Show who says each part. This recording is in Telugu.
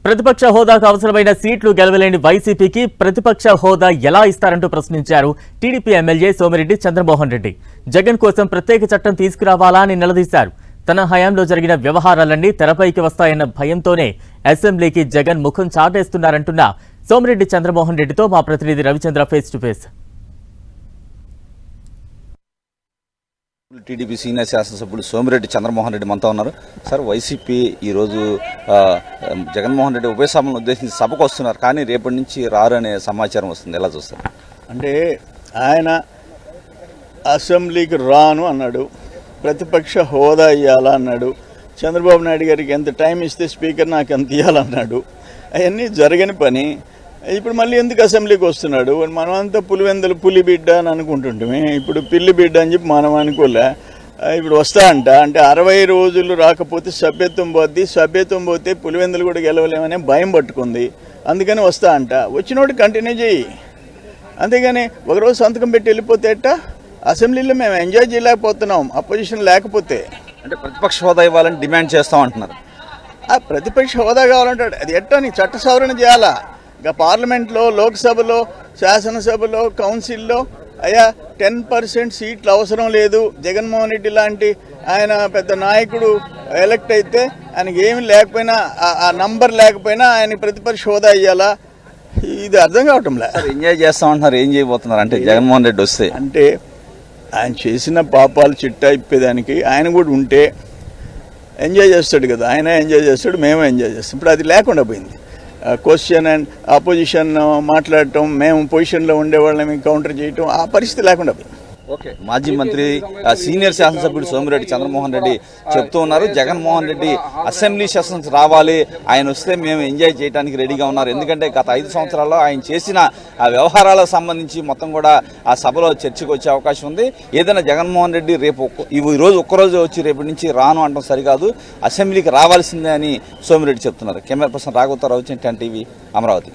Speaker 1: ప్రతిపక్ష హోదాకు అవసరమైన సీట్లు గెలవలేని వైసీపీకి ప్రతిపక్ష హోదా ఎలా ఇస్తారంటూ ప్రశ్నించారు టీడీపీ ఎమ్మెల్యే సోమిరెడ్డి చంద్రమోహన్ రెడ్డి. జగన్ కోసం ప్రత్యేక చట్టం తీసుకురావాలా అని నిలదీశారు. తన హయాంలో జరిగిన వ్యవహారాలన్నీ తెరపైకి వస్తాయన్న భయంతోనే అసెంబ్లీకి జగన్ ముఖం చాటేస్తున్నారంటున్న సోమిరెడ్డి చంద్రమోహన్ రెడ్డితో మా ప్రతినిధి Ravichandra face to face.
Speaker 2: TDP senior శాసనసభ్యులు సోమిరెడ్డి చంద్రమోహన్ రెడ్డి మనతో ఉన్నారు. సార్, వైసీపీ ఈరోజు జగన్మోహన్ రెడ్డి ఉభయ సభలను ఉద్దేశించి సభకు వస్తున్నారు, కానీ రేపటి నుంచి రారు అనే సమాచారం వస్తుంది. ఎలా చూస్తారు?
Speaker 3: అంటే ఆయన అసెంబ్లీకి రాను అన్నాడు, ప్రతిపక్ష హోదా ఇవ్వాలా అన్నాడు, చంద్రబాబు నాయుడు గారికి ఎంత టైం ఇస్తే స్పీకర్ నాకు ఎంత ఇవ్వాలన్నాడు. అవన్నీ జరగని పని. ఇప్పుడు మళ్ళీ ఎందుకు అసెంబ్లీకి వస్తున్నాడు? మనమంతా పులివెందులు పులి బిడ్డ అని అనుకుంటుంటే ఇప్పుడు పిల్లి బిడ్డ అని చెప్పి మనం అనుకోలే. ఇప్పుడు వస్తా అంటే 60 రోజులు రాకపోతే సభ్యత్వం పోద్ది, సభ్యత్వం పోతే పులివెందులు కూడా గెలవలేమనే భయం పట్టుకుంది. అందుకని వస్తా వచ్చినోడు కంటిన్యూ చేయి, అంతేగాని ఒకరోజు సంతకం పెట్టి వెళ్ళిపోతే ఎట్ట? అసెంబ్లీలో మేము ఎంజాయ్ చేయలేకపోతున్నాం అపోజిషన్ లేకపోతే.
Speaker 2: అంటే ప్రతిపక్ష హోదా ఇవ్వాలని డిమాండ్ చేస్తాం అంటున్నారు.
Speaker 3: ఆ ప్రతిపక్ష హోదా కావాలంటాడు, అది ఎట్టా? నీ చట్ట సవరణ చేయాలా? ఇంకా పార్లమెంట్లో, లోక్సభలో, శాసనసభలో, కౌన్సిల్లో అయ్యా 10% సీట్లు అవసరం లేదు. జగన్మోహన్ రెడ్డి లాంటి ఆయన పెద్ద నాయకుడు ఎలక్ట్ అయితే ఆయనకి ఏమి లేకపోయినా, ఆ నంబర్ లేకపోయినా ఆయన ప్రతిపక్ష హోదా ఇవ్వాలా? ఇది అర్థం కావటంలే.
Speaker 2: ఎంజాయ్ చేస్తామంటున్నారు, ఏం చేయబోతున్నారు అంటే జగన్మోహన్ రెడ్డి వస్తే?
Speaker 3: అంటే ఆయన చేసిన పాపాలు చిట్టా ఇప్పేదానికి ఆయన కూడా ఉంటే ఎంజాయ్ చేస్తాడు కదా. ఆయన ఎంజాయ్ చేస్తాడు, మేము ఎంజాయ్ చేస్తాం. ఇప్పుడు అది లేకుండా పోయింది. క్వశ్చన్ అండ్ ఆపోజిషన్ మాట్లాడటం, మేము పొజిషన్లో ఉండేవాళ్ళని కౌంటర్ చేయటం, ఆ పరిస్థితి లేకుండా పోయింది.
Speaker 2: ఓకే, మాజీ మంత్రి సీనియర్ శాసనసభ్యుడు సోమిరెడ్డి చంద్రమోహన్ రెడ్డి చెప్తూ ఉన్నారు, జగన్మోహన్ రెడ్డి అసెంబ్లీ సెషన్స్ రావాలి, ఆయన వస్తే మేము ఎంజాయ్ చేయడానికి రెడీగా ఉన్నారు. ఎందుకంటే గత 5 సంవత్సరాల్లో ఆయన చేసిన ఆ వ్యవహారాలకు సంబంధించి మొత్తం కూడా ఆ సభలో చర్చకు వచ్చే అవకాశం ఉంది. ఏదైనా జగన్మోహన్ రెడ్డి ఈరోజు ఒక్కరోజు వచ్చి రేపటి నుంచి రాను అంటాం సరికాదు, అసెంబ్లీకి రావాల్సిందే అని సోమిరెడ్డి చెప్తున్నారు. కెమెరా పర్సన్ రాఘవతో, రవిచంద్ర టీవీ, అమరావతి.